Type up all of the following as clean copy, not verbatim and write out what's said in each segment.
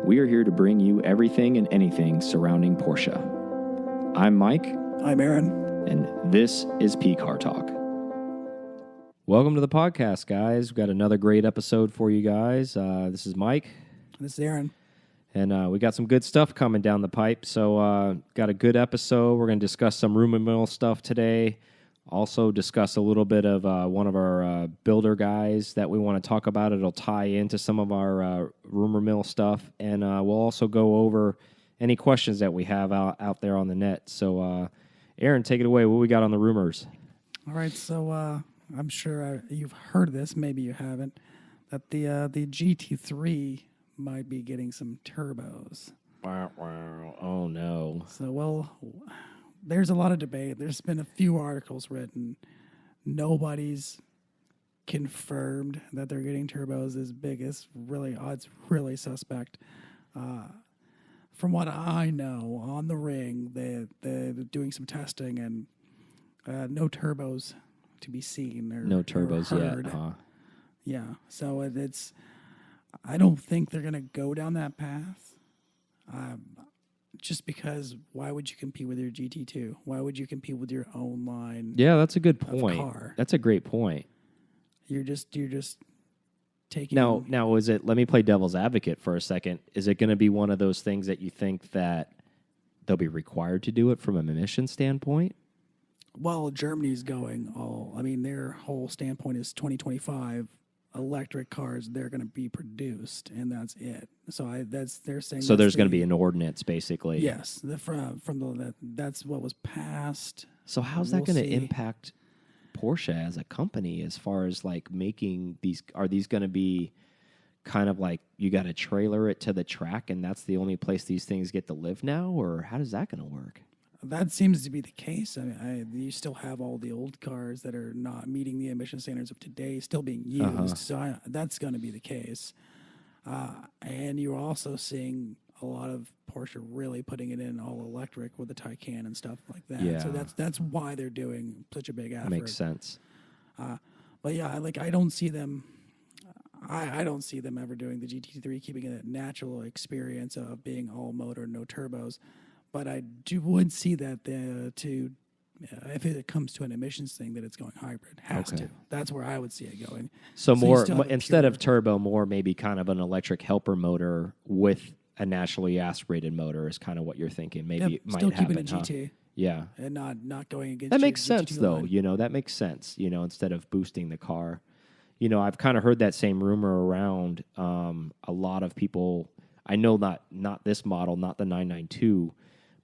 We are here to bring you everything and anything surrounding Porsche. I'm Mike. I'm Aaron. And this is PCar Talk. Welcome to the podcast, guys. We've got another great episode for you guys. This is Mike. This is Aaron. And we got some good stuff coming down the pipe. So got a good episode. We're going to discuss some rumor mill stuff today. Also discuss a little bit of one of our builder guys that we want to talk about. It'll tie into some of our rumor mill stuff. And we'll also go over any questions that we have out there on the net. So, Aaron, take it away. What we got on the rumors? All right, so I'm sure you've heard this. Maybe you haven't. That the GT3 might be getting some turbos. Wow. Oh, no. So, well, there's a lot of debate. There's been a few articles written. Nobody's confirmed that they're getting turbos as big as really, it's really suspect. From what I know, on the ring, they're doing some testing and no turbos to be seen. No turbos yet, huh? Yeah, so it's. I don't think they're going to go down that path. Just because, why would you compete with your GT2? Why would you compete with your own line? Yeah, that's a good point. Car? That's a great point. You're just taking. Now, is it? Let me play devil's advocate for a second. Is it going to be one of those things that you think that they'll be required to do it from an emission standpoint? Well, Germany's going all. I mean, their whole standpoint is 2025 electric cars. They're going to be produced, and that's it. So they're saying. So there's going to be an ordinance, basically. Yes, that's what was passed. So how's that going to impact Porsche as a company as far as like making these? Are these going to be kind of like you got to trailer it to the track, and that's the only place these things get to live now, or how is that going to work? That seems to be the case. I mean, you still have all the old cars that are not meeting the emission standards of today still being used. So that's going to be the case. And you're also seeing a lot of Porsche really putting it in all electric with the Taycan and stuff like that. Yeah. So that's why they're doing such a big effort. Makes sense. But yeah, I don't see them. I don't see them ever doing the GT3, keeping it a natural experience of being all motor, no turbos. But I would see that if it comes to an emissions thing, that it's going hybrid. Has to. That's where I would see it going. So more instead of turbo, more maybe kind of an electric helper motor with a naturally aspirated motor is kind of what you're thinking. Maybe it might still happen. Keeping it GT. Yeah, and not going against. That makes sense, GT2 though. line. That makes sense. Instead of boosting the car, I've kind of heard that same rumor around. A lot of people, I know not this model, not the 992.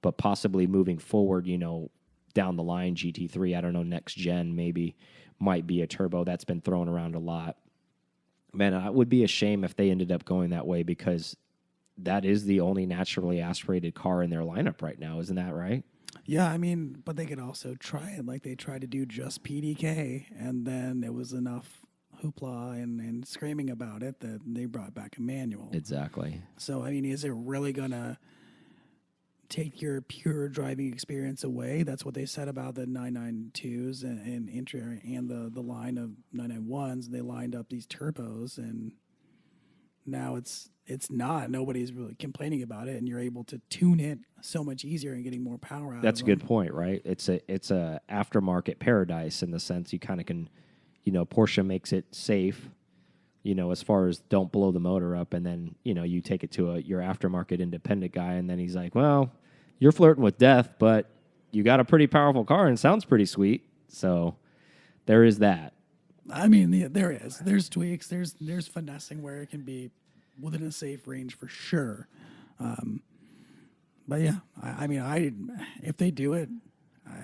But possibly moving forward, down the line, GT3, I don't know, next gen maybe might be a turbo. That's been thrown around a lot. Man, it would be a shame if they ended up going that way because that is the only naturally aspirated car in their lineup right now. Isn't that right? Yeah, I mean, but they could also try it like they tried to do just PDK, and then it was enough hoopla and screaming about it that they brought back a manual. Exactly. So, I mean, is it really going to take your pure driving experience away? That's what they said about the 992s and the line of 991s. They lined up these turbos, and now it's not. Nobody's really complaining about it, and you're able to tune it so much easier and getting more power out. That's of a good them. point, right? It's a aftermarket paradise in the sense you kind of can, Porsche makes it safe. As far as don't blow the motor up, and then, you take it to your aftermarket independent guy, and then he's like, well, you're flirting with death, but you got a pretty powerful car and sounds pretty sweet. So there is that. I mean, there is. There's tweaks. There's finessing where it can be within a safe range for sure. But yeah, I mean, if they do it,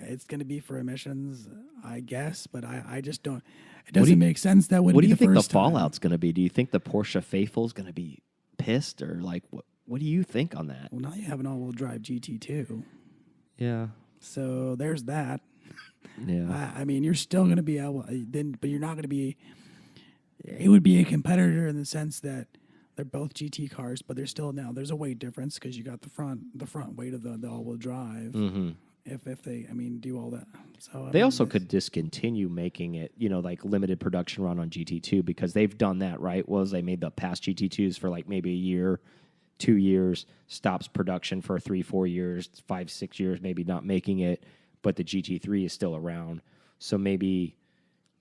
it's going to be for emissions, I guess, but I just don't. It doesn't make sense. That would. What do you the think the first time. fallout's going to be? Do you think the Porsche faithful is going to be pissed, or like what do you think on that? Well, now you have an all-wheel drive GT2. Yeah. So there's that. Yeah. I mean, you're still going to be able, but you're not going to be. It would be a competitor in the sense that they're both GT cars, but there's a weight difference because you got the front weight of the all-wheel drive. Mm-hmm. If they, do all that. So they also could discontinue making it, like limited production run on GT2 because they've done that, right? They made the past GT2s for like maybe a year, 2 years, stops production for 3-4 years, 5-6 years, maybe not making it, but the GT3 is still around. So maybe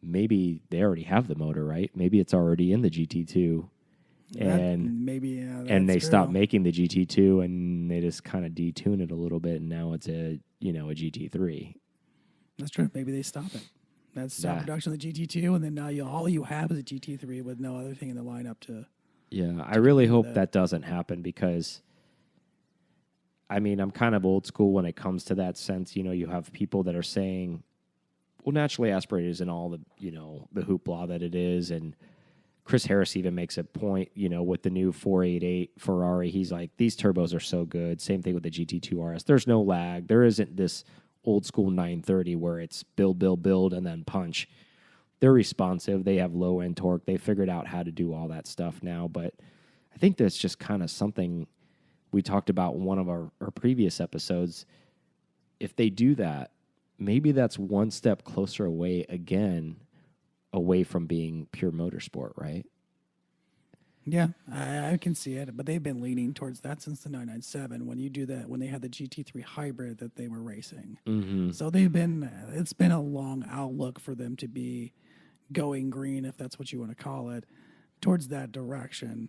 they already have the motor, right? Maybe it's already in the GT2, and that's they true. stop making the GT2 and they just kind of detune it a little bit, and now it's a a GT3. That's true. Maybe they stop it. That's stop production of the GT2, and then now all you have is a GT3 with no other thing in the lineup to. Yeah, I really hope that doesn't happen because, I mean, I'm kind of old school when it comes to that sense. You have people that are saying, well, naturally aspirated isn't all the, the hoopla that it is. And Chris Harris even makes a point, with the new 488 Ferrari. He's like, these turbos are so good. Same thing with the GT2 RS. There's no lag. There isn't this old school 930 where it's build, and then punch. They're responsive. They have low end torque. They figured out how to do all that stuff now. But I think that's just kind of something we talked about in one of our previous episodes. If they do that, maybe that's one step closer away from being pure motorsport, right? Yeah, I can see it, but they've been leaning towards that since the 997. When you do that, when they had the GT3 hybrid that they were racing, so it's been a long outlook for them to be going green, if that's what you want to call it, towards that direction.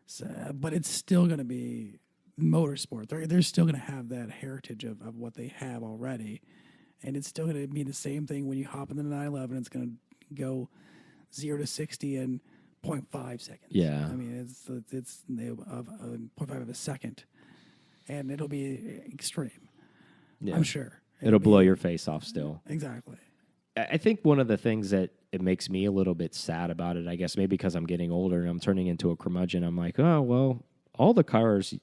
So, but it's still going to be motorsport. They're still going to have that heritage of what they have already, and it's still going to be the same thing when you hop in the 911. It's going to go 0 to 60 in 0.5 seconds. Yeah. I mean, it's 0.5 of a second, and it'll be extreme. Yeah. I'm sure. It'll blow your face off still. Exactly. I think one of the things that it makes me a little bit sad about it, I guess maybe because I'm getting older and I'm turning into a curmudgeon, I'm like, oh, well, all the cars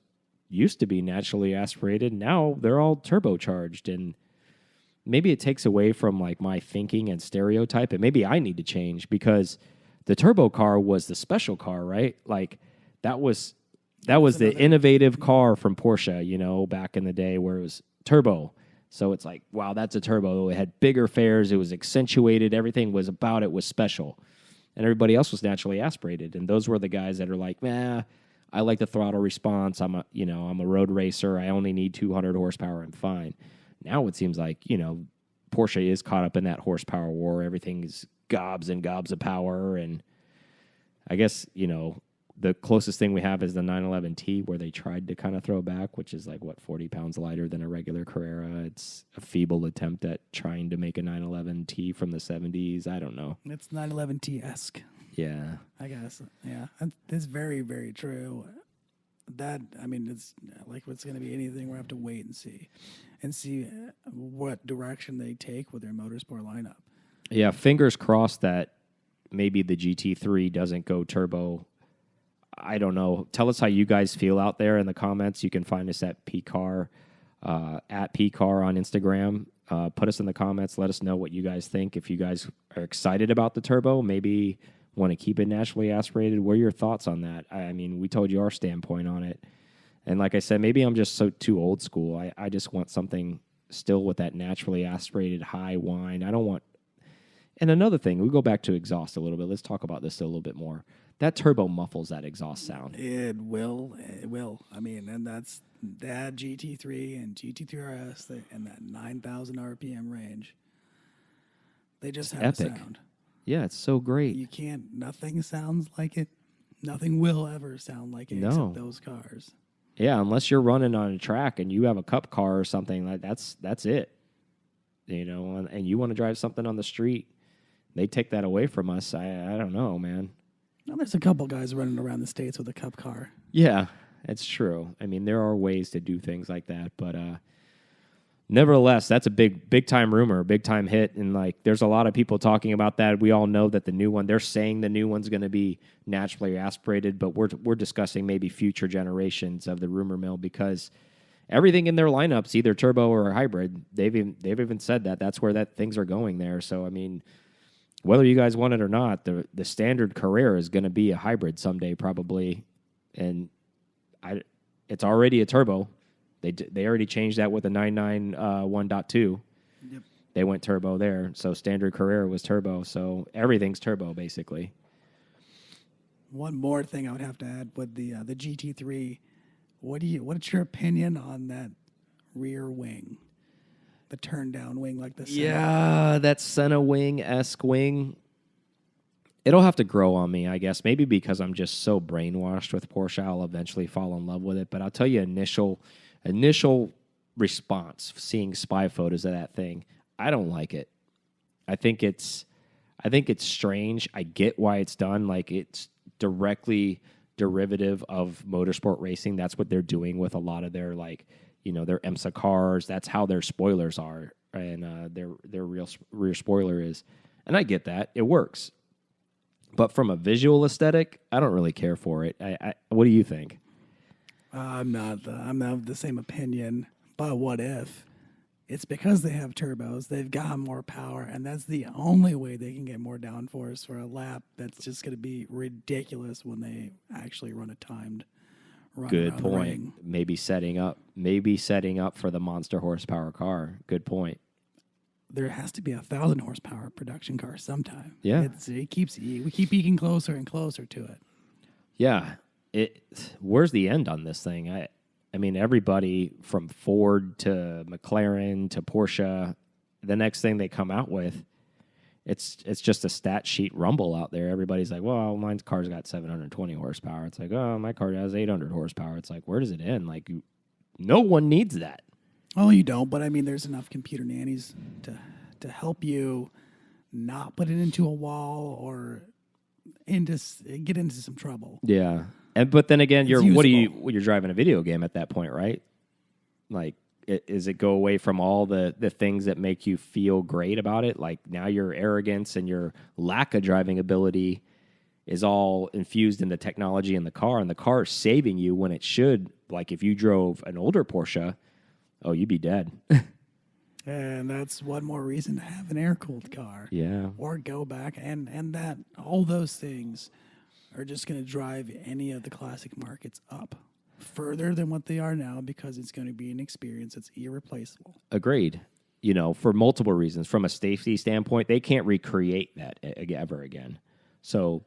used to be naturally aspirated. Now they're all turbocharged, and maybe it takes away from like my thinking and stereotype, and maybe I need to change because the turbo car was the special car, right? Like that was the innovative car from Porsche, back in the day where it was turbo. So it's like, wow, that's a turbo. It had bigger fares. It was accentuated. Everything was about it was special. And everybody else was naturally aspirated. And those were the guys that are like, I like the throttle response. I'm a road racer. I only need 200 horsepower. I'm fine. Now it seems like, Porsche is caught up in that horsepower war. Everything is gobs and gobs of power. And I guess, the closest thing we have is the 911T, where they tried to kind of throw back, which is like, 40 pounds lighter than a regular Carrera. It's a feeble attempt at trying to make a 911T from the 70s. I don't know. It's 911T-esque. Yeah. I guess. Yeah. It's very, very true. It's like it's going to be anything. We'll have to wait and see what direction they take with their motorsport lineup. Yeah, fingers crossed that maybe the GT3 doesn't go turbo. I don't know. Tell us how you guys feel out there in the comments. You can find us at PCar, at PCar on Instagram. Put us in the comments. Let us know what you guys think. If you guys are excited about the turbo, maybe want to keep it naturally aspirated. What are your thoughts on that? I mean, we told you our standpoint on it. And like I said, maybe I'm just too old school. I just want something still with that naturally aspirated high whine. I don't want... And another thing, we go back to exhaust a little bit. Let's talk about this a little bit more. That turbo muffles that exhaust sound. It will. I mean, and that's that GT3 and GT3 RS and that 9,000 RPM range. They just have epic. A sound. Yeah, it's so great. Nothing sounds like it. Nothing will ever sound like it except those cars. Yeah, unless you're running on a track and you have a cup car or something, like that's it. And you want to drive something on the street, they take that away from us. I don't know, man. Now, there's a couple guys running around the States with a cup car. Yeah, it's true. I mean, there are ways to do things like that, but nevertheless, that's a big time rumor, big time hit, and like there's a lot of people talking about that. We all know that the new one, they're saying the new one's going to be naturally aspirated, but we're discussing maybe future generations of the rumor mill because everything in their lineup's either turbo or hybrid. They've even said that's where things are going there. So I mean, whether you guys want it or not, the standard Carrera is going to be a hybrid someday probably, and it's already a turbo. They already changed that with the 991.2. Yep. They went turbo there, so standard Carrera was turbo. So everything's turbo basically. One more thing I would have to add with the GT3 What's your opinion on that rear wing, the turn down wing like the Senna? Yeah, that Senna wing-esque wing. It'll have to grow on me, I guess. Maybe because I'm just so brainwashed with Porsche, I'll eventually fall in love with it. But I'll tell you, initial response seeing spy photos of that thing, I don't like it. I think it's strange. I get why it's done. Like, it's directly derivative of motorsport racing. That's what they're doing with a lot of their, like, their IMSA cars. That's how their spoilers are, and their rear spoiler is. And I get that. It works. But from a visual aesthetic, I don't really care for it. What do you think? I'm not of the same opinion. But what if it's because they have turbos, they've got more power, and that's the only way they can get more downforce for a lap? That's just going to be ridiculous when they actually run a timed run. Good around the point. ring. Maybe setting up for the monster horsepower car. Good point. There has to be 1,000 horsepower production car sometime. Yeah. We keep eking closer and closer to it. Yeah. Where's the end on this thing? I mean, everybody from Ford to McLaren to Porsche, the next thing they come out with, it's just a stat sheet rumble out there. Everybody's like, well, my car's got 720 horsepower. It's like, oh, my car has 800 horsepower. It's like, where does it end? Like, no one needs that. Oh, you don't, but I mean, there's enough computer nannies to help you not put it into a wall or get into some trouble. Yeah. But then again, you're driving a video game at that point, right? Like, is it go away from all the things that make you feel great about it? Like, now your arrogance and your lack of driving ability is all infused in the technology in the car, and the car is saving you when it should. Like, if you drove an older Porsche, oh, you'd be dead. And that's one more reason to have an air-cooled car. Yeah. Or go back, and that all those things are just going to drive any of the classic markets up further than what they are now, because it's going to be an experience that's irreplaceable. Agreed. For multiple reasons. From a safety standpoint, they can't recreate that ever again. So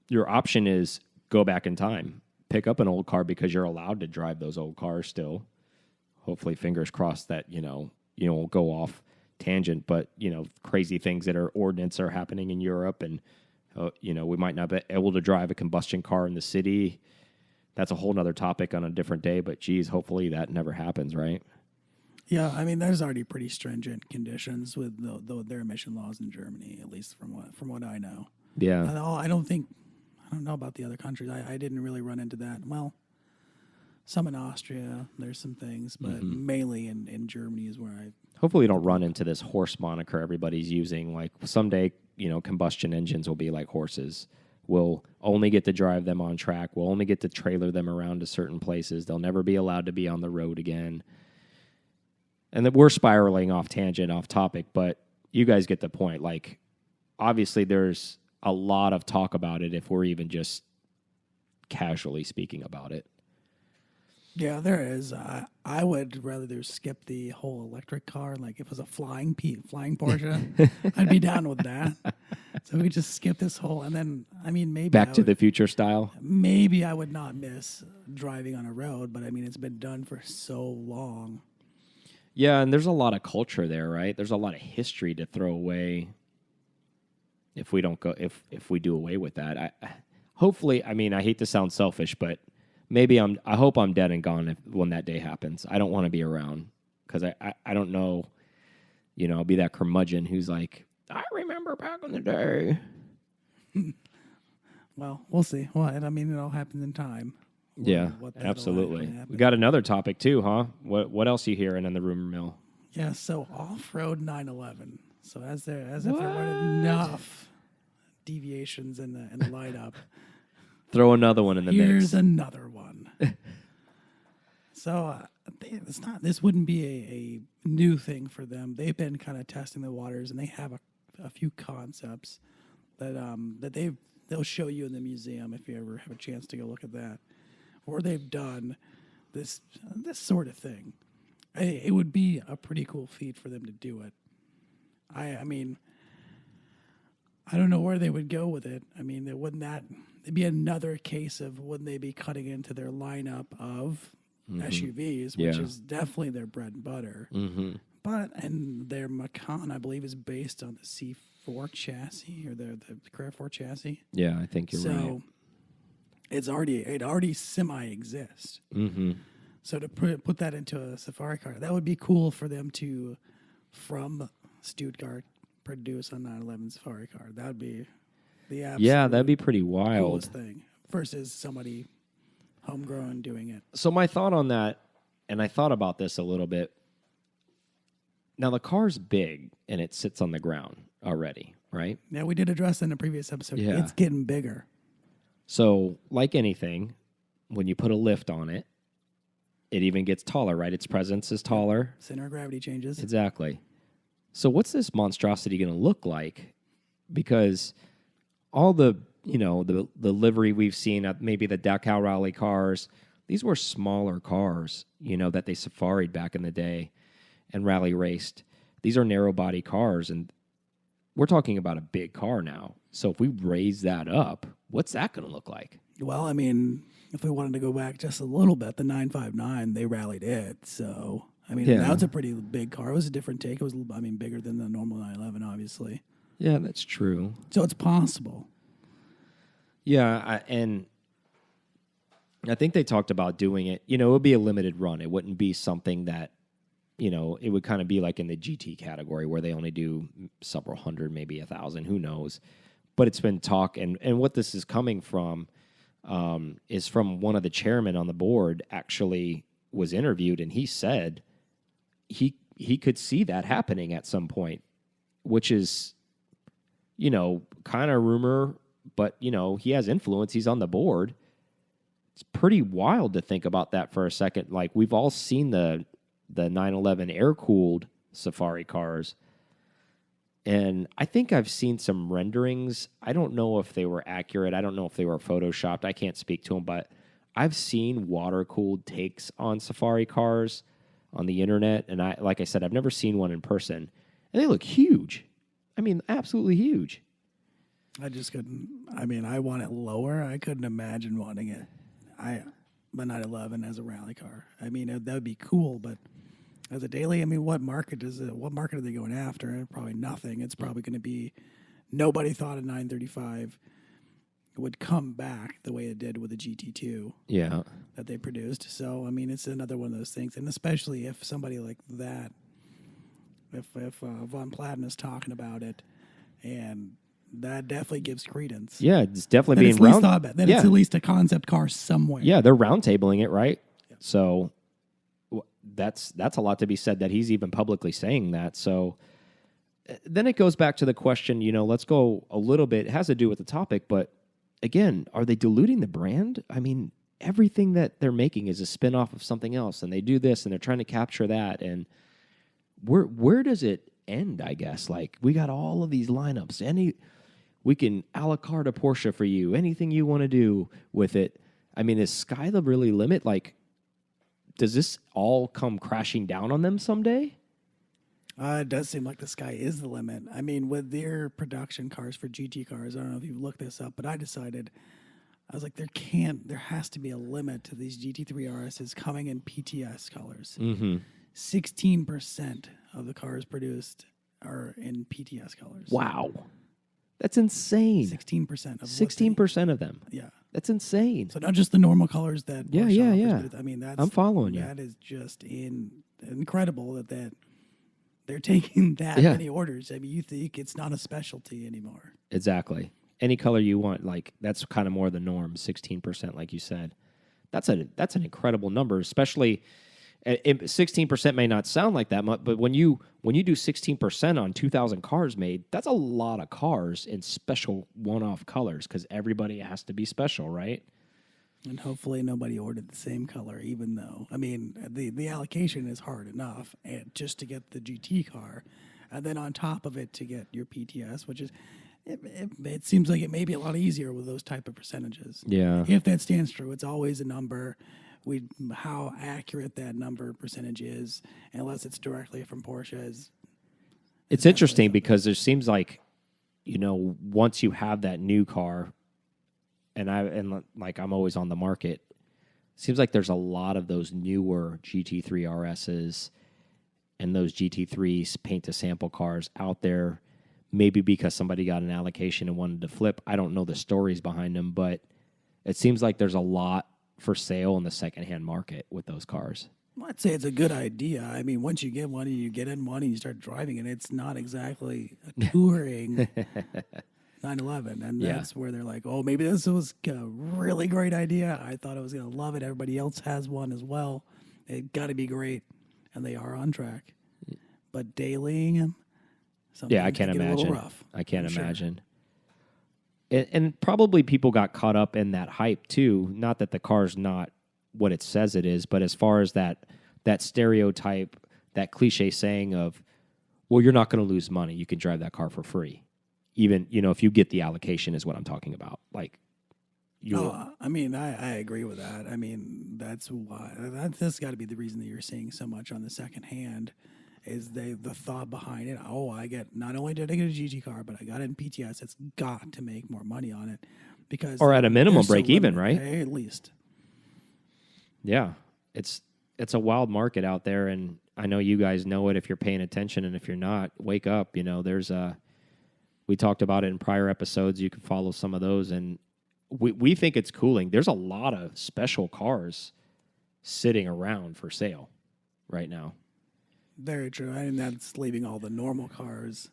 your option is go back in time. Pick up an old car because you're allowed to drive those old cars still. Hopefully, fingers crossed that, you won't go off tangent, but, crazy things that are ordinance are happening in Europe, and, we might not be able to drive a combustion car in the city. That's a whole nother topic on a different day, but geez, hopefully that never happens, right? Yeah, I mean, there's already pretty stringent conditions with their emission laws in Germany, at least from what I know. Yeah. I don't know about the other countries. I didn't really run into that. Well, some in Austria, there's some things, but mainly in Germany is where I... Hopefully you don't run into this horse moniker everybody's using. Like, someday, combustion engines will be like horses. We'll only get to drive them on track. We'll only get to trailer them around to certain places. They'll never be allowed to be on the road again. And that we're spiraling off tangent, off topic, but you guys get the point. Like, obviously there's a lot of talk about it if we're even just casually speaking about it. Yeah, there is. I would rather skip the whole electric car. Like, if it was a flying Porsche, I'd be down with that. So we just skip this whole, and then, I mean, maybe Back to the Future style. Maybe I would not miss driving on a road, but I mean, it's been done for so long. Yeah, and there's a lot of culture there, right? There's a lot of history to throw away if we don't go if we do away with that. Hopefully, I mean, I hate to sound selfish, but maybe I hope I'm dead and gone when that day happens. I don't want to be around because I don't know, I'll be that curmudgeon who's like, I remember back in the day. Well, we'll see. Well, I mean, it all happens in time. Yeah, absolutely. We got another topic too, huh? What else are you hearing in the rumor mill? Yeah, so off-road 911. So as if there weren't enough deviations in the light-up. Throw another one in the mix. Here's another one. So this wouldn't be a new thing for them. They've been kind of testing the waters, and they have a few concepts that they'll show you in the museum if you ever have a chance to go look at that. Or they've done this sort of thing. It would be a pretty cool feat for them to do it. I mean, I don't know where they would go with it. I mean, it'd be another case of when they be cutting into their lineup of SUVs, which Yeah. is definitely their bread and butter. But and their Macan, I believe, is based on the C4 chassis or the Carrera 4 chassis. Yeah, I think you're right. So it already semi exists. So to put that into a Safari car, that would be cool for them to, from Stuttgart, produce a 911 Safari car. That would be the absolute Yeah, that'd be pretty wild. coolest thing versus somebody homegrown doing it. So my thought on that, and I thought about this a little bit. Now the car's big and it sits on the ground already, right? Yeah, we did address in a previous episode. Yeah. It's getting bigger. So like anything, when you put a lift on it, it even gets taller, right? Its presence is taller. Center of gravity changes. Exactly. So what's this monstrosity going to look like? Because all the, the livery we've seen, maybe the Dakar Rally cars, these were smaller cars, that they safaried back in the day and rally raced. These are narrow body cars, and we're talking about a big car now. So if we raise that up, what's that going to look like? Well, I mean, if we wanted to go back just a little bit, the 959, they rallied it. So, I mean, Yeah. that was a pretty big car. It was a different take. It was, bigger than the normal 911, obviously. Yeah, that's true. So it's possible. Yeah, and I think they talked about doing it. It would be a limited run. It wouldn't be something that, it would kind of be like in the GT category where they only do several hundred, maybe 1,000, who knows. But it's been talk, and what this is coming from is from one of the chairmen on the board actually was interviewed, and he said he could see that happening at some point, which is, kind of rumor, but, he has influence. He's on the board. It's pretty wild to think about that for a second. Like, we've all seen the 911 air-cooled Safari cars, and I think I've seen some renderings. I don't know if they were accurate. I don't know if they were photoshopped. I can't speak to them, but I've seen water-cooled takes on Safari cars on the internet, and like I said, I've never seen one in person, and they look huge. I mean, absolutely huge. I just couldn't. I want it lower. I couldn't imagine wanting it. The 911 as a rally car. That would be cool, but as a daily, what market are they going after? Probably nothing. It's probably going to be, nobody thought a 935 would come back the way it did with the GT2 that they produced. So, it's another one of those things. And especially if somebody like that, if Von Platten is talking about it, and that definitely gives credence. Yeah, it's definitely Then being it's at least round. thought about. Then it's at least a concept car somewhere. Yeah, they're roundtabling it, right? Yeah. So that's a lot to be said that he's even publicly saying that. So then it goes back to the question, let's go a little bit. It has to do with the topic, but again, are they diluting the brand? Everything that they're making is a spin-off of something else, and they do this, and they're trying to capture that. And where does it end, I guess? Like, we got all of these lineups. We can a la carte a Porsche for you. Anything you want to do with it. Is sky the really limit? Like, does this all come crashing down on them someday? It does seem like the sky is the limit. With their production cars for GT cars, I don't know if you've looked this up, but I was like, there has to be a limit to these GT3 RSs coming in PTS colors. 16% of the cars produced are in PTS colors. Wow. That's insane. 16% of 16% of them. Yeah. That's insane. So not just the normal colors that Yeah. That's I'm following you. That is just incredible that they're taking that many orders. You think it's not a specialty anymore. Exactly. Any color you want, like, that's kind of more the norm, 16%, like you said. That's an incredible number, especially 16% may not sound like that much, but when you do 16% on 2,000 cars made, that's a lot of cars in special one-off colors because everybody has to be special, right? And hopefully nobody ordered the same color, even though, the allocation is hard enough just to get the GT car, and then on top of it to get your PTS, which is, it seems like it may be a lot easier with those type of percentages. Yeah. If that stands true, it's always a number. How accurate that number percentage is, unless it's directly from Porsche. It's interesting because it seems like, once you have that new car, and like I'm always on the market. Seems like there's a lot of those newer GT3 RSs and those GT3s paint to sample cars out there. Maybe because somebody got an allocation and wanted to flip. I don't know the stories behind them, but it seems like there's a lot for sale in the secondhand market with those cars. Well, I'd say it's a good idea. I mean, once you get one and you get in one and you start driving it, it's not exactly a touring 911. And Yeah. that's where they're like, oh, maybe this was a really great idea. I thought I was going to love it. Everybody else has one as well. It got to be great. And they are on track. But dailying them, Yeah, I can't a little imagine. rough, I can't I'm sure. imagine. And probably people got caught up in that hype too. Not that the car's not what it says it is, but as far as that stereotype, that cliche saying of, well, you're not going to lose money. You can drive that car for free. Even, if you get the allocation is what I'm talking about. Like, I mean, I agree with that. I mean, that's why that's got to be the reason that you're seeing so much on the second hand is the thought behind it. Oh, I get not only did I get a GT car, but I got it in PTS. It's got to make more money on it because or at a minimum they're so break even, limited, right? At least. Yeah, it's a wild market out there, and I know you guys know it if you're paying attention, and if you're not, wake up. There's we talked about it in prior episodes. You can follow some of those, and we think it's cooling. There's a lot of special cars sitting around for sale right now. Very true. And that's leaving all the normal cars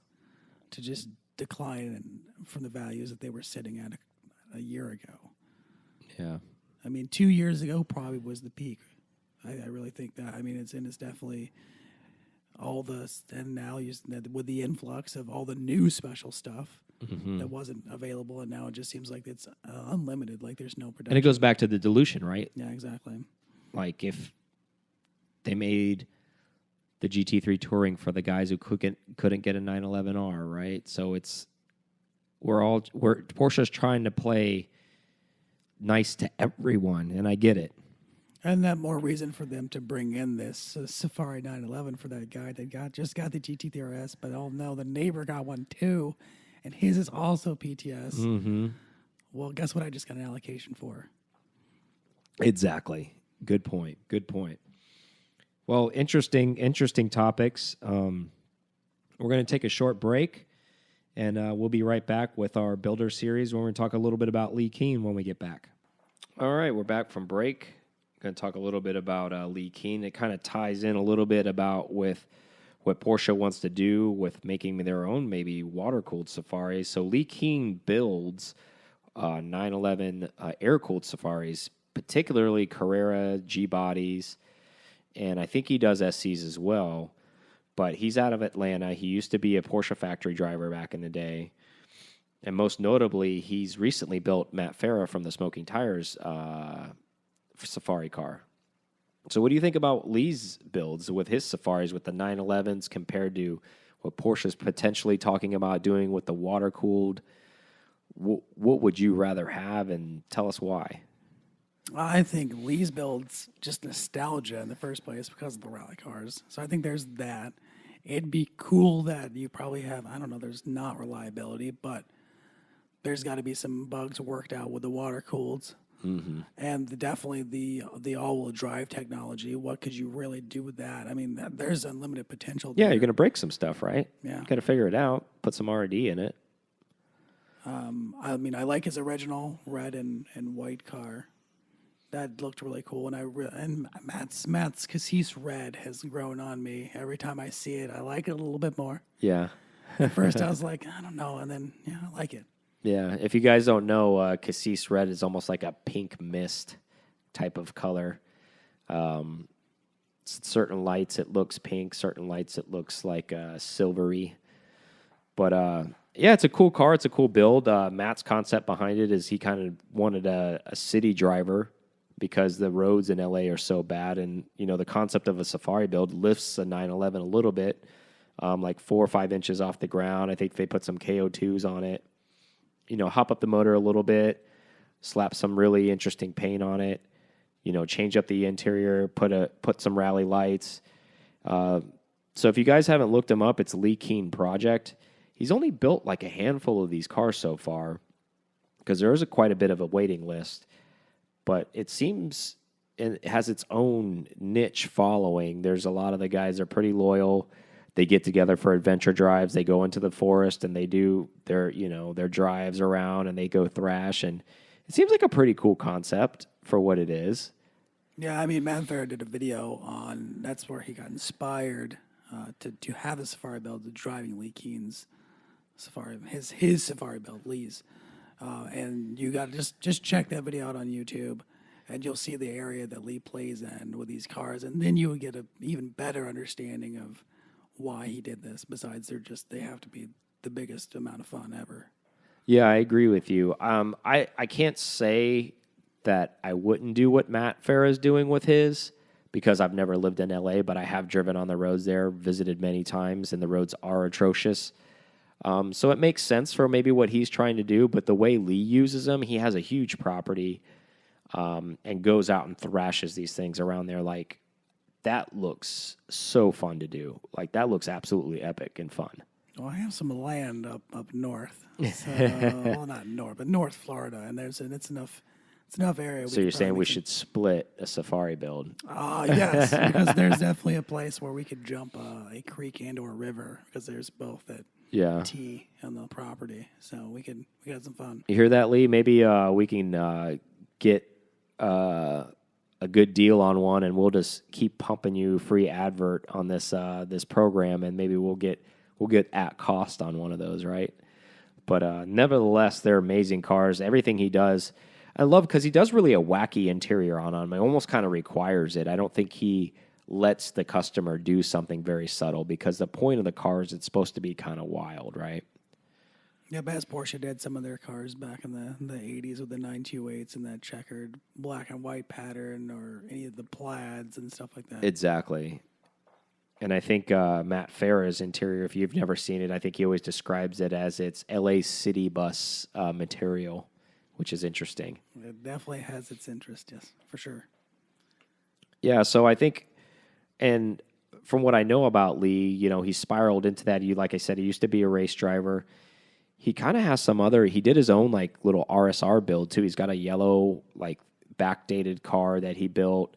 to just decline from the values that they were sitting at a year ago. Yeah. I mean, 2 years ago probably was the peak. I really think that. I mean, it's definitely all the, and now with the influx of all the new special stuff that wasn't available, and now it just seems like it's unlimited, like there's no production. And it goes back to the dilution, right? Yeah, exactly. Like if they made the GT3 Touring for the guys who couldn't get a 911R, right? So Porsche's trying to play nice to everyone, and I get it. And that more reason for them to bring in this Safari 911 for that guy that just got the GT3 RS, but oh no, the neighbor got one too, and his is also PTS. Mm-hmm. Well, guess what? I just got an allocation for. Exactly. Good point. Well, interesting topics. We're going to take a short break, and we'll be right back with our Builder series when we're going to talk a little bit about Lee Keen when we get back. All right, we're back from break. Going to talk a little bit about Lee Keen. It kind of ties in a little bit about with what Porsche wants to do with making their own maybe water-cooled Safaris. So Lee Keen builds 911 air-cooled Safaris, particularly Carrera G-bodies, and I think he does SCs as well. But he's out of Atlanta. He used to be a Porsche factory driver back in the day. And most notably, he's recently built Matt Farah from the Smoking Tires Safari car. So what do you think about Lee's builds with his Safaris with the 911s compared to what Porsche's potentially talking about doing with the water-cooled? What would you rather have, and tell us why? I think Lee's build's just nostalgia in the first place because of the rally cars. So I think there's that. It'd be cool that you probably have, I don't know, there's not reliability, but there's got to be some bugs worked out with the water cooled. Mm-hmm. And definitely the all-wheel drive technology. What could you really do with that? I mean, there's unlimited potential there. Yeah, you're going to break some stuff, right? Yeah. You got to figure it out. Put some R&D in it. I mean, I like his original red and white car. That looked really cool, and Matt's Cassis red has grown on me. Every time I see it, I like it a little bit more. Yeah. At first, I was like, I don't know, and then I like it. Yeah. If you guys don't know, Cassis red is almost like a pink mist type of color. Certain lights it looks pink, certain lights it looks like silvery. But yeah, it's a cool car. It's a cool build. Matt's concept behind it is he kind of wanted a city driver, because the roads in LA are so bad. And, the concept of a Safari build lifts a 911 a little bit, like 4 or 5 inches off the ground. I think they put some KO2s on it, hop up the motor a little bit, slap some really interesting paint on it, change up the interior, put some rally lights. So if you guys haven't looked him up, it's Lee Keen Project. He's only built like a handful of these cars so far. because there is quite a bit of a waiting list, but it seems it has its own niche following. There's a lot of the guys are pretty loyal. They get together for adventure drives. They go into the forest and they do their drives around and they go thrash. And it seems like a pretty cool concept for what it is. Yeah, I mean, Matt Farah did a video on that's where he got inspired to have the safari build, the driving Lee Keen's safari, his safari build, Lee's. And you got to just check that video out on YouTube, and you'll see the area that Lee plays in with these cars, and then you will get an even better understanding of why he did this. Besides, they have to be the biggest amount of fun ever. Yeah, I agree with you. I can't say that I wouldn't do what Matt Farah is doing with his because I've never lived in LA, but I have driven on the roads there, visited many times, and the roads are atrocious. So it makes sense for maybe what he's trying to do, but the way Lee uses them, he has a huge property and goes out and thrashes these things around there. Like, that looks so fun to do. Like, that looks absolutely epic and fun. Well, I have some land up north. So, well, not north, but North Florida, and it's enough area. So you're saying we should split a safari build? Yes, because there's definitely a place where we could jump a creek and or a river because there's both at T on the property. So we got some fun. You hear that, Lee? Maybe we can get a good deal on one, and we'll just keep pumping you free advert on this program, and maybe we'll get at cost on one of those, right? But nevertheless, they're amazing cars. Everything he does, I love because he does really a wacky interior on them. It almost kind of requires it. I don't think he lets the customer do something very subtle because the point of the car is it's supposed to be kind of wild, right? Yeah, Bass Porsche did some of their cars back in the 80s with the 928s and that checkered black and white pattern or any of the plaids and stuff like that. Exactly. And I think Matt Farah's interior, if you've never seen it, I think he always describes it as its LA city bus material, which is interesting. It definitely has its interest, yes, for sure. Yeah, so I think, and from what I know about Lee, he spiraled into that. Like I said, he used to be a race driver. He kind of has he did his own like little RSR build too. He's got a yellow, like backdated car that he built.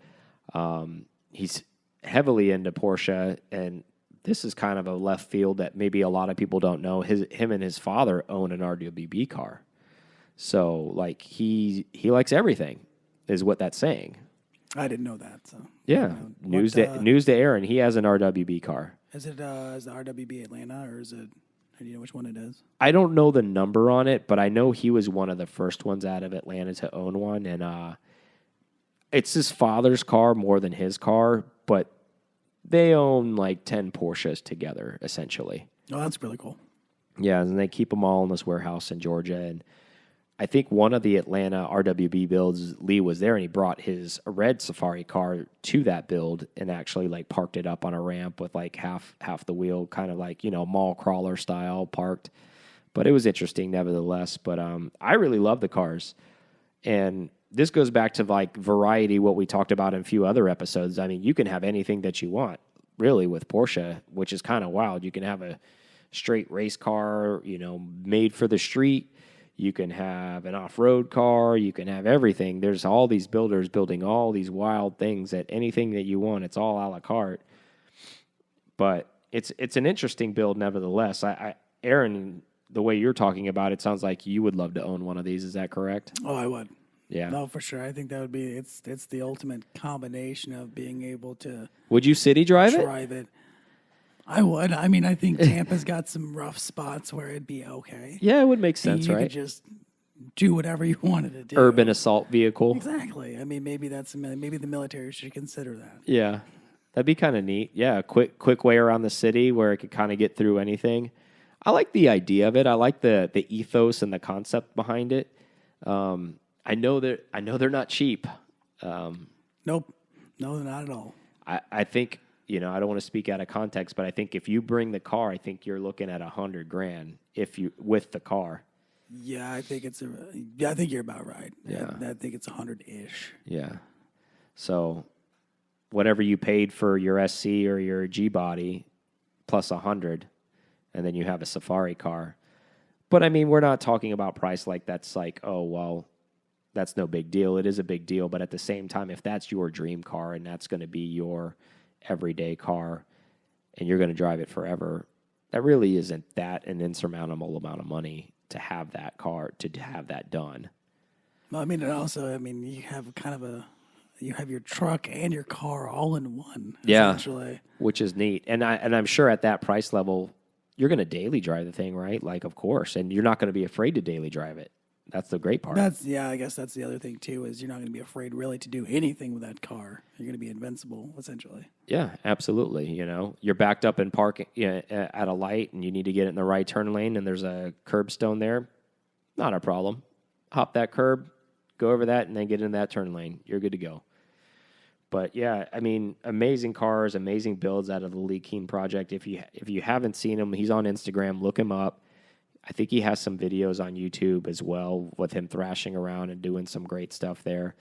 He's heavily into Porsche, and this is kind of a left field that maybe a lot of people don't know. Him and his father own an RWB car. So like he likes everything, is what that's saying. I didn't know that. So yeah, news to Aaron. He has an RWB car. Is it is the RWB Atlanta or is it? Do you know which one it is? I don't know the number on it, but I know he was one of the first ones out of Atlanta to own one, and it's his father's car more than his car, but they own like 10 Porsches together essentially. Oh, that's really cool. Yeah, and they keep them all in this warehouse in Georgia, and I think one of the Atlanta RWB builds, Lee was there, and he brought his red Safari car to that build and actually like parked it up on a ramp with like half the wheel, kind of like mall crawler style parked. But it was interesting nevertheless. But I really love the cars, and this goes back to like variety, what we talked about in a few other episodes. I mean, you can have anything that you want really with Porsche, which is kind of wild. You can have a straight race car, made for the street. You can have an off-road car. You can have everything. There's all these builders building all these wild things that anything that you want, it's all a la carte. But it's an interesting build nevertheless. Aaron, the way you're talking about it, sounds like you would love to own one of these. Is that correct? Oh, I would. Yeah. No, for sure. I think that would be it's the ultimate combination of being able to. Would you city drive it? I would. I mean, I think Tampa's got some rough spots where it'd be okay. Yeah, it would make sense, you right? You could just do whatever you wanted to do. Urban assault vehicle. Exactly. I mean, maybe the military should consider that. Yeah, that'd be kind of neat. Yeah, a quick way around the city where it could kind of get through anything. I like the idea of it. I like the ethos and the concept behind it. I know they're not cheap. Nope. No, not at all. I think. I don't want to speak out of context, but I think if you bring the car, I think you're looking at $100,000 with the car. Yeah, I think I think you're about right. Yeah, I think it's 100-ish. Yeah. So, whatever you paid for your SC or your G body, plus 100, and then you have a Safari car. But I mean, we're not talking about price like that's like, oh, well, that's no big deal. It is a big deal. But at the same time, if that's your dream car and that's going to be your everyday car and you're going to drive it forever, that really isn't that an insurmountable amount of money to have that car, to have that done. Well, I mean, and also, I mean, you have kind of you have your truck and your car all in one, Yeah. essentially. Which is neat. And I'm sure at that price level, you're going to daily drive the thing, right? Like, of course. And you're not going to be afraid to daily drive it. That's the great part. Yeah, I guess that's the other thing too, is you're not going to be afraid really to do anything with that car. You're going to be invincible, essentially. Yeah, absolutely. You're backed up in parking at a light and you need to get in the right turn lane and there's a curbstone there. Not a problem. Hop that curb, go over that, and then get in that turn lane. You're good to go. But yeah, I mean, amazing cars, amazing builds out of the Lee Keen project. If you haven't seen him, he's on Instagram. Look him up. I think he has some videos on YouTube as well with him thrashing around and doing some great stuff there.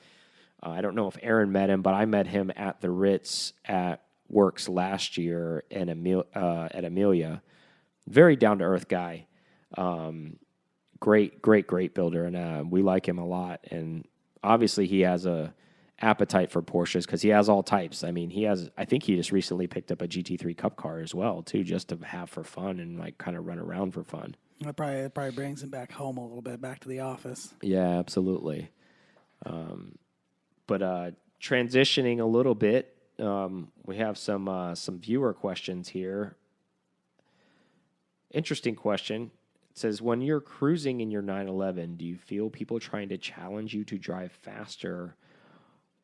I don't know if Aaron met him, but I met him at the Ritz at Works last year at Amelia. Very down to earth guy. Great builder, and we like him a lot. And obviously, he has a appetite for Porsches because he has all types. I mean, I think he just recently picked up a GT3 Cup car as well, too, just to have for fun and like kind of run around for fun. It probably brings him back home a little bit, back to the office. Yeah, absolutely. But transitioning a little bit, we have some viewer questions here. Interesting question. It says, when you're cruising in your 911, do you feel people trying to challenge you to drive faster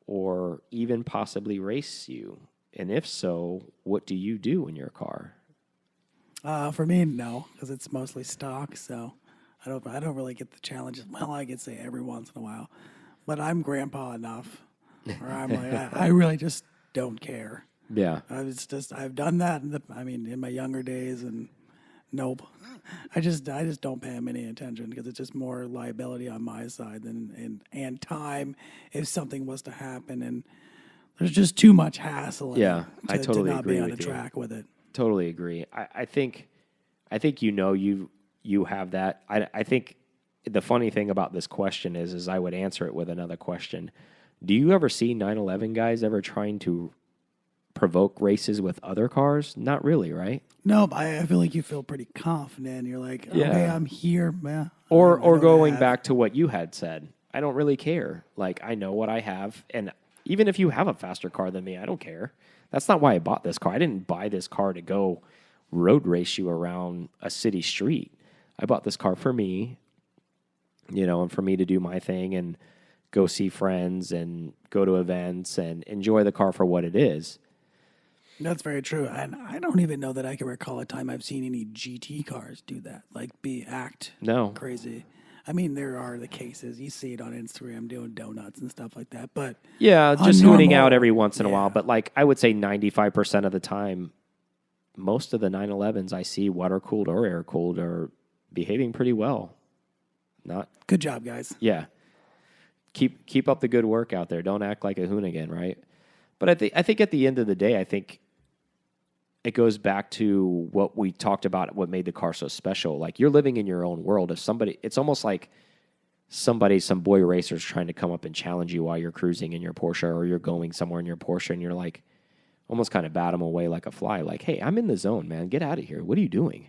or even possibly race you? And if so, what do you do in your car? For me, no, because it's mostly stock, so I don't really get the challenges. Well, I could say every once in a while, but I'm grandpa enough, where I'm like, I really just don't care. Yeah. I've done that in my younger days, and nope, I just don't pay him any attention because it's just more liability on my side and time if something was to happen, and there's just too much hassle. I totally to not agree be on with the you. track with it. Totally agree. I think you have that. I think the funny thing about this question is I would answer it with another question. Do you ever see 911 guys ever trying to provoke races with other cars? Not really, right? No, but I feel like you feel pretty confident. You're like, okay, I'm here, man. Or going back to what you had said, I don't really care. Like, I know what I have, and even if you have a faster car than me, I don't care. That's not why I bought this car. I didn't buy this car to go road race you around a city street. I bought this car for me, and for me to do my thing and go see friends and go to events and enjoy the car for what it is. That's very true. And I don't even know that I can recall a time I've seen any GT cars do that, like act crazy. I mean, there are the cases. You see it on Instagram doing donuts and stuff like that. But yeah, just hooning out every once in a while. But like I would say 95% of the time, most of the 911s I see water-cooled or air-cooled are behaving pretty well. Good job, guys. Yeah. Keep up the good work out there. Don't act like a hoonigan, right? But I think at the end of the day, I think it goes back to what we talked about, what made the car so special. Like, you're living in your own world. It's almost like some boy racer's trying to come up and challenge you while you're cruising in your Porsche, or you're going somewhere in your Porsche, and you're like, almost kind of bat them away like a fly. Like, hey, I'm in the zone, man. Get out of here. What are you doing?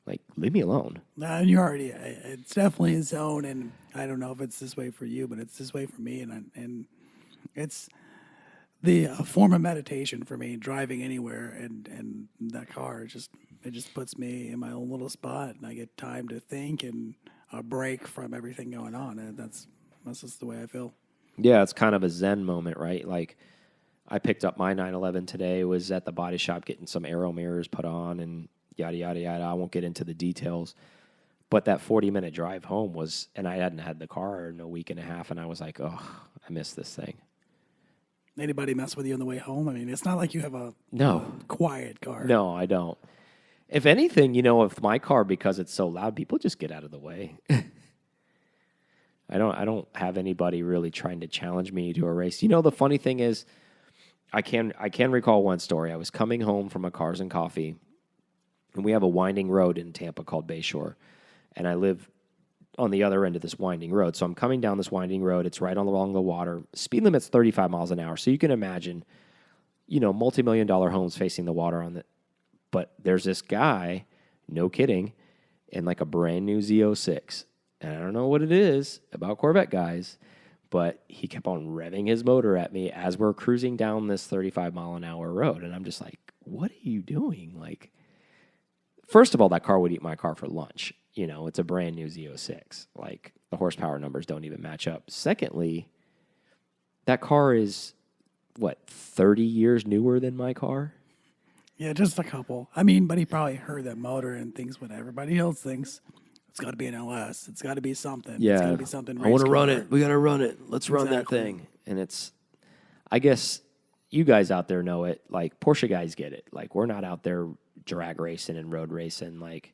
Like, leave me alone. And you're already, it's definitely a zone, and I don't know if it's this way for you, but it's this way for me, and it's the form of meditation for me, driving anywhere, and that car it just puts me in my own little spot, and I get time to think and a break from everything going on, and that's just the way I feel. Yeah, it's kind of a Zen moment, right? Like, I picked up my 911 today, was at the body shop getting some aero mirrors put on and yada, yada, yada. I won't get into the details. But that 40-minute drive home and I hadn't had the car in a week and a half, and I was like, oh, I miss this thing. Anybody mess with you on the way home? I mean, it's not like you have a quiet car. No, I don't. If anything, with my car, because it's so loud, people just get out of the way. I don't have anybody really trying to challenge me to a race. The funny thing is, I can recall one story. I was coming home from a Cars and Coffee, and we have a winding road in Tampa called Bayshore. and I live on the other end of this winding road. So I'm coming down this winding road. It's right along the water. Speed limit's 35 miles an hour. So you can imagine, multi-million-dollar homes facing the water on the. But there's this guy, no kidding, in like a brand new Z06. And I don't know what it is about Corvette guys, but he kept on revving his motor at me as we're cruising down this 35 mile an hour road. And I'm just like, what are you doing? Like, first of all, that car would eat my car for lunch. It's a brand new Z06. Like, the horsepower numbers don't even match up. Secondly, that car is, 30 years newer than my car? Yeah, just a couple. I mean, but he probably heard that motor and thinks what everybody else thinks. It's got to be an LS. It's got to be something. Yeah. It's got to be something. I want to race run car. it. We got to run it. Let's run that Exactly. thing. And it's, I guess you guys out there know it. Like, Porsche guys get it. Like, we're not out there drag racing and road racing, like,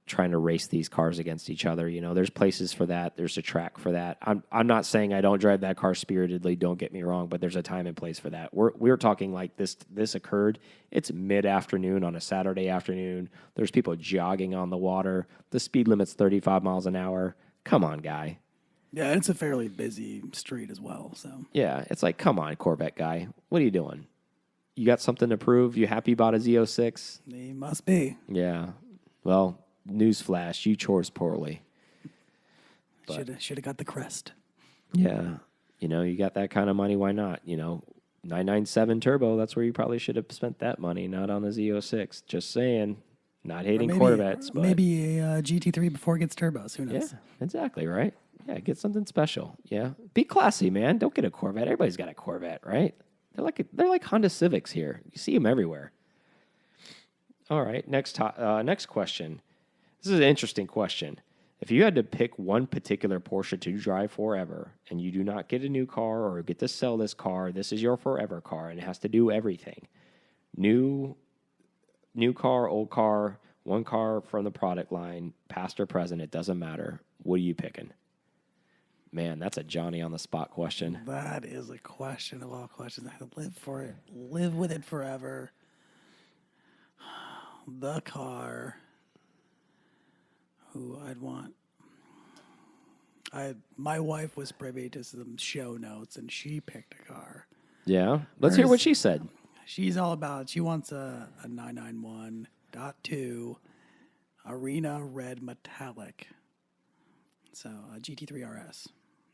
trying to race these cars against each other. There's places for that. There's a track for that. I'm not saying I don't drive that car spiritedly. Don't get me wrong, but there's a time and place for that. We're talking like this occurred. It's mid-afternoon on a Saturday afternoon. There's people jogging on the water. The speed limit's 35 miles an hour. Come on, guy. Yeah, it's a fairly busy street as well. So Yeah, it's like, come on, Corvette guy. What are you doing? You got something to prove? You happy about a Z06? he must be. Yeah. Well, newsflash, you chose poorly. Should have got the crest. Yeah. You got that kind of money, why not? 997 turbo, that's where you probably should have spent that money, not on the Z06. Just saying. Not hating Corvettes, but maybe a GT3 before it gets turbos. Who knows? yeah, exactly, right? Yeah, get something special. Yeah. Be classy, man. Don't get a Corvette. Everybody's got a Corvette, right? They're like Honda Civics here. You see them everywhere. All right, next question. This is an interesting question. If you had to pick one particular Porsche to drive forever, and you do not get a new car or get to sell this car, this is your forever car, and it has to do everything. New car, old car, one car from the product line, past or present, it doesn't matter. What are you picking? Man, that's a Johnny on the spot question. That is a question of all questions. I could live for it, live with it forever. The car. Who I'd want. My wife was privy to some show notes, and she picked a car. Yeah, let's hear what she said. She's all about. She wants a 991.2 Arena Red Metallic. So a GT3 RS.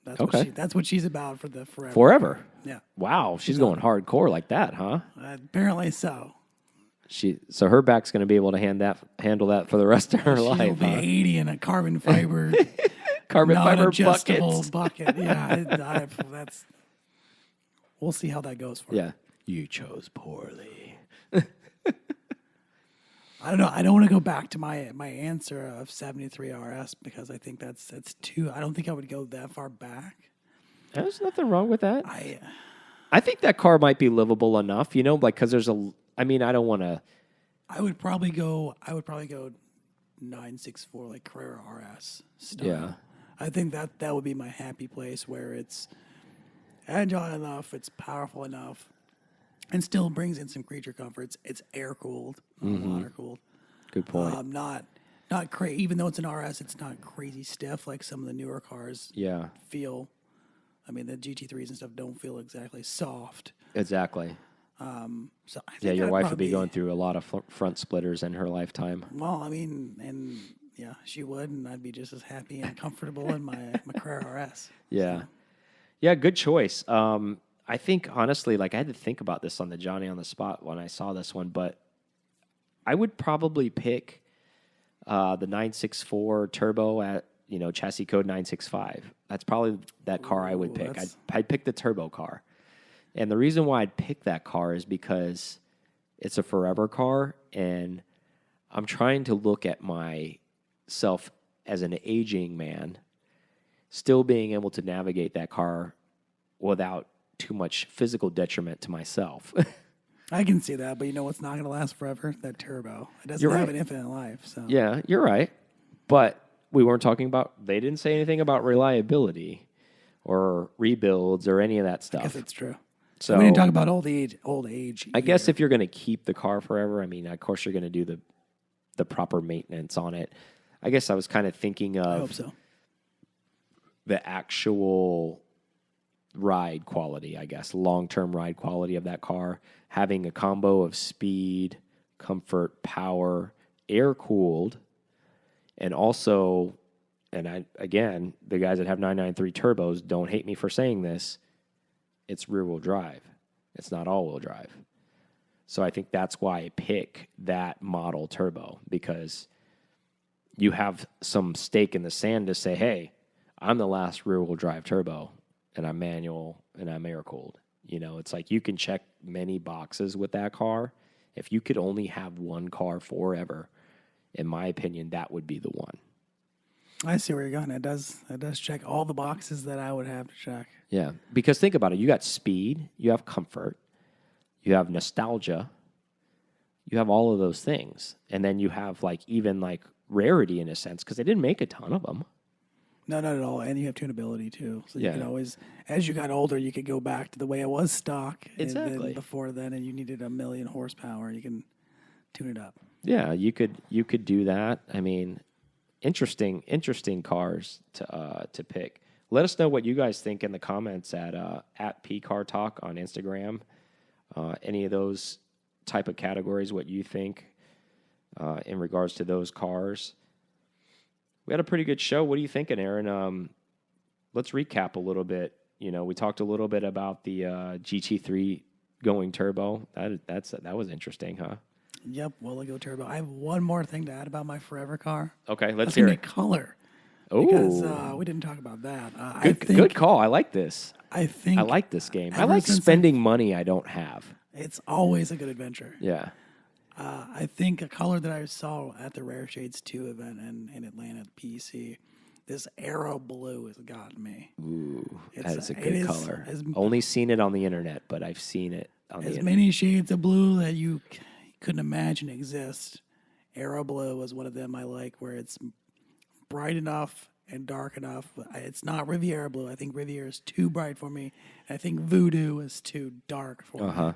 That's Okay. that's what she's about for the forever. Forever. Yeah. Wow, she's going hardcore like that, huh? Apparently so. So her back's going to be able to handle that for the rest of her She'll life. be Huh? 80 in a carbon fiber, Carbon fiber non-adjustable buckets. bucket. Yeah, that's. We'll see how that goes for her. Yeah, you chose poorly. I don't know. I don't want to go back to my answer of 73 RS because I think that's too. I don't think I would go that far back. There's nothing wrong with that. I think that car might be livable enough, like because there's a. I mean, I don't want to. I would probably go 964 like Carrera RS style. Yeah. I think that would be my happy place where it's agile enough, it's powerful enough, and still brings in some creature comforts. It's air cooled, water cooled. Good point. Not crazy. Even though it's an RS, it's not crazy stiff like some of the newer cars Yeah, feel. I mean, the GT3s and stuff don't feel exactly soft. exactly. So I think Yeah, your I'd wife would probably be going through a lot of front splitters in her lifetime. Well, I mean, and yeah, she would, and I'd be just as happy and comfortable in my Carrera RS. Yeah. Yeah, good choice. I think, honestly, like I had to think about this on the Johnny on the spot when I saw this one, but I would probably pick the 964 turbo at, chassis code 965. That's probably that car I would pick. I'd pick the turbo car. And the reason why I'd pick that car is because it's a forever car, and I'm trying to look at myself as an aging man, still being able to navigate that car without too much physical detriment to myself. I can see that, but you know what's not going to last forever? That turbo. It doesn't You're have right. an infinite life. So Yeah, you're right. But we weren't talking about, they didn't say anything about reliability or rebuilds or any of that I stuff. guess it's true. So We didn't talk about old age. I guess if you're going to keep the car forever, I mean, of course you're going to do the proper maintenance on it. I guess I was kind of thinking I hope of so. the actual ride quality, I guess, long-term ride quality of that car, having a combo of speed, comfort, power, air-cooled, and also, again, the guys that have 993 turbos, don't hate me for saying this, it's rear-wheel drive. It's not all-wheel drive. So I think that's why I pick that model turbo, because you have some stake in the sand to say, hey, I'm the last rear-wheel drive turbo, and I'm manual, and I'm air-cooled. You know, it's like you can check many boxes with that car. If you could only have one car forever, in my opinion, that would be the one. I see where you're going. It does check all the boxes that I would have to check. Yeah, because think about it. You got speed, you have comfort, you have nostalgia, you have all of those things. And then you have like even like rarity in a sense, because they didn't make a ton of them. No, not at all. And you have tunability too. So you Yeah. can always, as you got older, you could go back to the way it was stock. Exactly. And then before then, and you needed 1,000,000 horsepower, you can tune it up. Yeah, you could do that. I mean, interesting cars to pick. Let us know what you guys think in the comments at PCar Talk on Instagram. Any of those type of categories, what you think in regards to those cars. We had a pretty good show. What are you thinking, Aaron? Let's recap a little bit. You know, we talked a little bit about the GT3 going turbo. That was interesting, huh? Yep, Go Turbo. I have one more thing to add about my forever car. Okay, let's That's hear gonna it. be color. Oh, Because we didn't talk about that. good call. I like this. I think I like this game. I ever like since spending money I don't have. it's always a good adventure. Yeah. I think a color that I saw at the Rare Shades 2 event in Atlanta at PC, this Aero Blue has gotten me. Ooh, It's- that is a it good is color. as- Only seen it on the internet, but I've seen it on the As internet. many shades of blue that you couldn't imagine exist. Aero Blue is one of them I like, where it's bright enough and dark enough. It's not Riviera Blue. I think Riviera is too bright for me. I think Voodoo is too dark for me.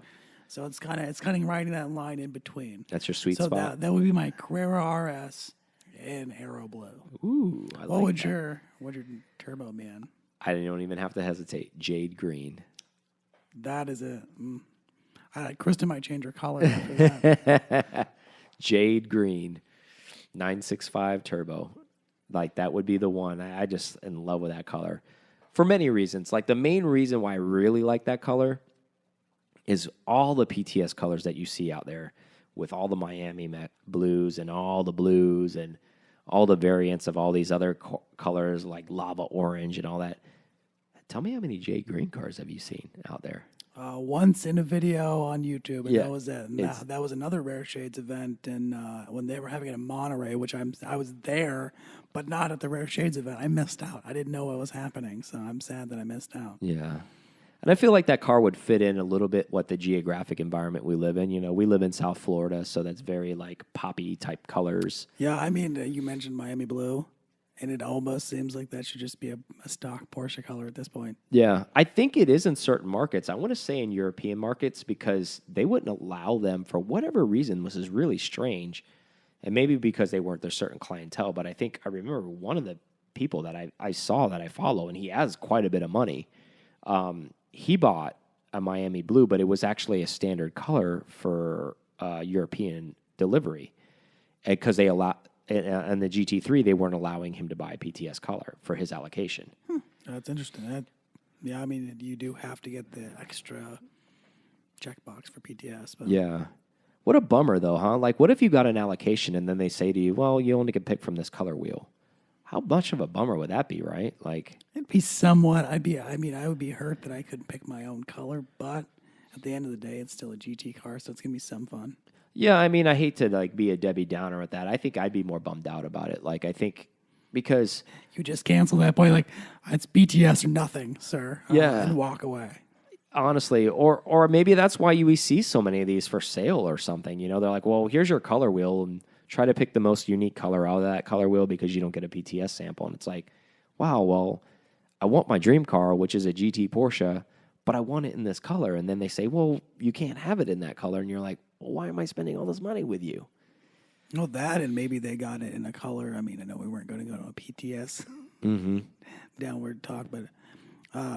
So it's cutting right in that line in between. That's your sweet So spot. that would be my Carrera RS in Aero Blue. Ooh, I What like would that. your turbo man? I don't even have to hesitate. Jade green. That is it. Kristen might change her color after that. Jade green. 965 turbo. Like that would be the one. I just in love with that color for many reasons. Like the main reason why I really like that color is all the PTS colors that you see out there with all the Miami blues and all the blues and all the variants of all these other colors like lava orange and all that. Tell me how many jade green cars have you seen out there? Once in a video on YouTube, and Yeah, that was it. And it's- that was another Rare Shades event, and when they were having it in Monterey, which I was there, but not at the Rare Shades event. I missed out. I didn't know what was happening, so I'm sad that I missed out. Yeah. And I feel like that car would fit in a little bit what the geographic environment we live in. You know, we live in South Florida, so that's very like poppy type colors. Yeah, I mean, you mentioned Miami Blue, and it almost seems like that should just be a stock Porsche color at this point. Yeah. I think it is in certain markets. I want to say in European markets because they wouldn't allow them for whatever reason, which is really strange. And maybe because they weren't their certain clientele. But I remember one of the people that I saw that I follow, and he has quite a bit of money. He bought a Miami Blue, but it was actually a standard color for European delivery. Because they allow, and the GT3, they weren't allowing him to buy a PTS color for his allocation. That's interesting. Yeah, I mean, you do have to get the extra checkbox for PTS. But Yeah. What a bummer, though, huh? Like, what if you got an allocation and then they say to you, well, you only can pick from this color wheel? How much of a bummer would that be, right? Like, it'd be somewhat. I would be hurt that I couldn't pick my own color, but at the end of the day, it's still a GT car, so it's gonna be some fun. yeah, I mean, I hate to like be a Debbie Downer with that. I think I'd be more bummed out about it. Like, I think because You just cancel that point, like it's BTS or nothing, sir. Yeah. And walk away. honestly, or maybe that's why we see so many of these for sale or something. You know, they're like, well, here's your color wheel and try to pick the most unique color out of that color wheel because you don't get a PTS sample. And it's like, wow, well, I want my dream car, which is a GT Porsche, but I want it in this color. And then they say, well, you can't have it in that color. And you're like, well, why am I spending all this money with you? Well, that and maybe they got it in a color. I mean, I know we weren't going to go to a PTS downward talk, but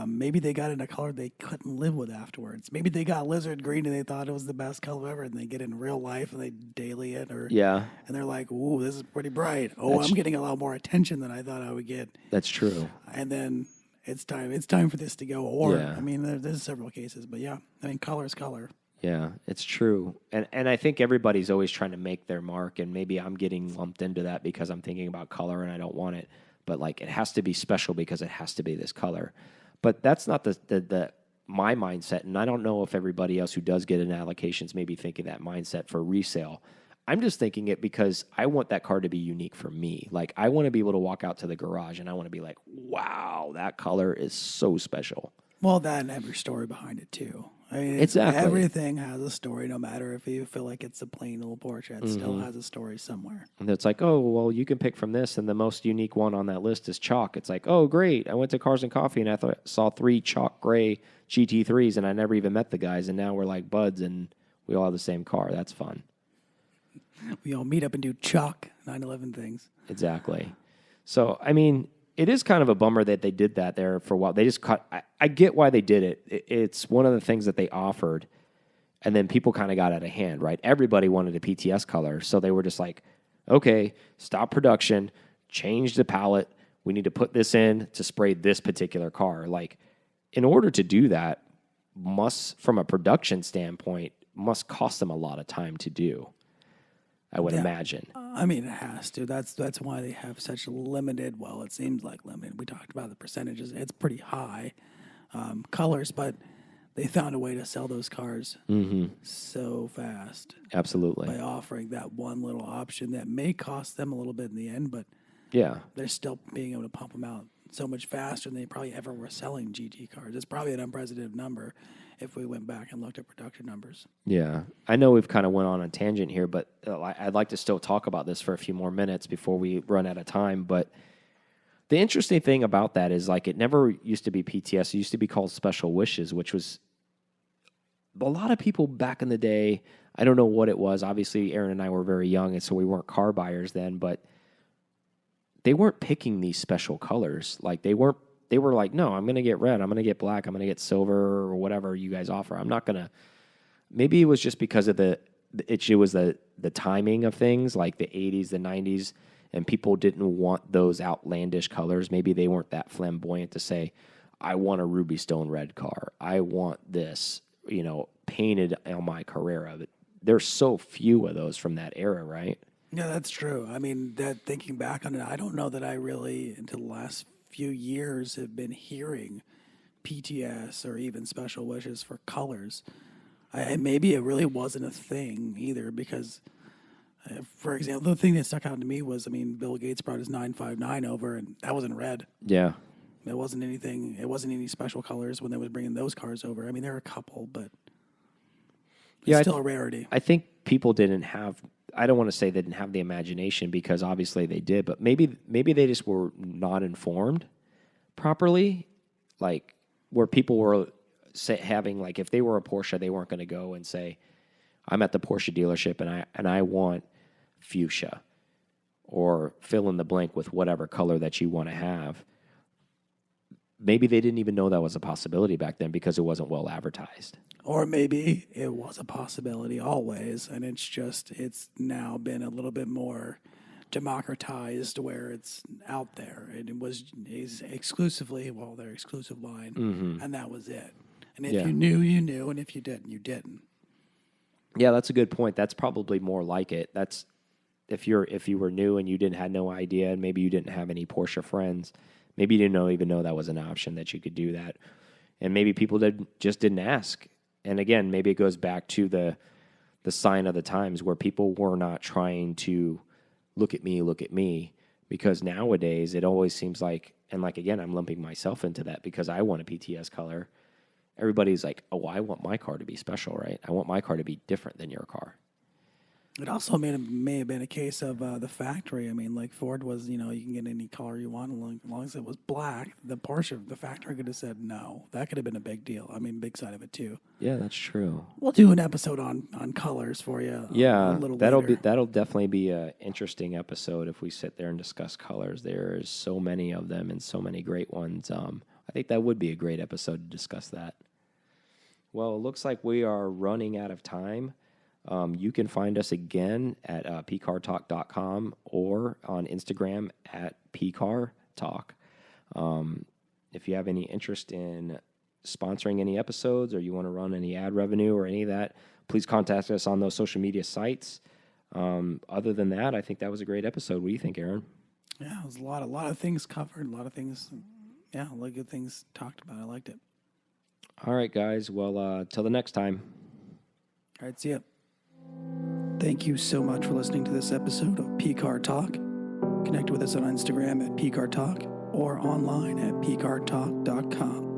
maybe they got it in a color they couldn't live with afterwards. Maybe they got lizard green and they thought it was the best color ever, and they get it in real life and they daily it, or Yeah, and they're like, "Ooh, this is pretty bright. Oh, that's I'm getting a lot more attention than I thought I would get." that's true. And then it's time. It's time for this to go. Or Yeah. I mean, there's several cases, but yeah, I mean, color is color. Yeah, it's true. And I think everybody's always trying to make their mark, and maybe I'm getting lumped into that because I'm thinking about color and I don't want it. But like it has to be special because it has to be this color. But that's not the my mindset, and I don't know if everybody else who does get an allocations may be thinking that mindset for resale. I'm just thinking it because I want that car to be unique for me. Like I want to be able to walk out to the garage and I want to be like, wow, that color is so special. Well, that and every story behind it too. I mean, Exactly. everything has a story. No matter if you feel like it's a plain little Porsche, it still has a story somewhere. And it's like, oh, well, you can pick from this, and the most unique one on that list is chalk. It's like, oh, great. I went to Cars and Coffee, and I saw 3 chalk gray GT3s, and I never even met the guys, and now we're like buds, and we all have the same car. That's fun. We all meet up and do chalk 911 things. Exactly. So, I mean, it is kind of a bummer that they did that there for a while. They just cut. I get why they did it. It's one of the things that they offered, and then people kind of got out of hand, right? Everybody wanted a PTS color, so they were just like, okay, stop production, change the palette. We need to put this in to spray this particular car. Like, in order to do that, from a production standpoint, must cost them a lot of time to do, I would imagine. I mean, it has to. That's why they have such limited. Well, it seems like limited. We talked about the percentages. It's pretty high colors, but they found a way to sell those cars so fast Absolutely. by offering that one little option that may cost them a little bit in the end, but Yeah. they're still being able to pump them out so much faster than they probably ever were selling GT cars. It's probably an unprecedented number if we went back and looked at production numbers. Yeah. I know we've kind of went on a tangent here, but I'd like to still talk about this for a few more minutes before we run out of time. But the interesting thing about that is like it never used to be PTS. It used to be called Special Wishes, which was a lot of people back in the day. I don't know what it was. Obviously, Aaron and I were very young, and so we weren't car buyers then, but they weren't picking these special colors. Like they were like, no, I'm going to get red. I'm going to get black. I'm going to get silver or whatever you guys offer. I'm not going to. Maybe it was just because of it was the timing of things, like the 80s, the 90s, and people didn't want those outlandish colors. Maybe they weren't that flamboyant to say, I want a ruby stone red car. I want this, painted on my Carrera. But there's so few of those from that era, right? Yeah, that's true. I mean, that thinking back on it, I don't know that I really, until the last few years, have been hearing PTS or even special wishes for colors. Maybe it really wasn't a thing either because, for example, the thing that stuck out to me was, I mean, Bill Gates brought his 959 over, and that wasn't red. Yeah. It wasn't anything. It wasn't any special colors when they was bringing those cars over. I mean, there were a couple, but it's still a rarity. I think people didn't have. I don't want to say they didn't have the imagination because obviously they did, but maybe they just were not informed properly, like where people were having like if they were a Porsche, they weren't going to go and say, "I'm at the Porsche dealership and I want fuchsia," or fill in the blank with whatever color that you want to have. Maybe they didn't even know that was a possibility back then because it wasn't well advertised. Or maybe it was a possibility always, and it's now been a little bit more democratized where it's out there. And is exclusively, their exclusive line, and that was it. And if you knew, you knew, and if you didn't, you didn't. Yeah, that's a good point. That's probably more like it. That's if you were new and you had no idea, and maybe you didn't have any Porsche friends. Maybe you didn't even know that was an option that you could do that. And maybe people just didn't ask. And again, maybe it goes back to the sign of the times where people were not trying to look at me, because nowadays it always seems like, and like, again, I'm lumping myself into that because I want a PTS color. Everybody's like, oh, I want my car to be special, right? I want my car to be different than your car. It also may have been a case of the factory. I mean, like Ford was, you can get any color you want as long as it was black. The Porsche, the factory could have said no. That could have been a big deal. I mean, big side of it too. Yeah, that's true. We'll do an episode on colors for you. A Yeah, little that'll later. that'll definitely be a interesting episode if we sit there and discuss colors. There's so many of them and so many great ones. I think that would be a great episode to discuss that. Well, it looks like we are running out of time. You can find us again at pcartalk.com or on Instagram at pcartalk. If you have any interest in sponsoring any episodes or you want to run any ad revenue or any of that, please contact us on those social media sites. Other than that, I think that was a great episode. What do you think, Aaron? Yeah, it was a lot of things covered, a lot of things. Yeah, a lot of good things talked about. I liked it. All right, guys. Well, till the next time. All right, see ya. Thank you so much for listening to this episode of PCar Talk. Connect with us on Instagram at PCar Talk or online at pcartalk.com.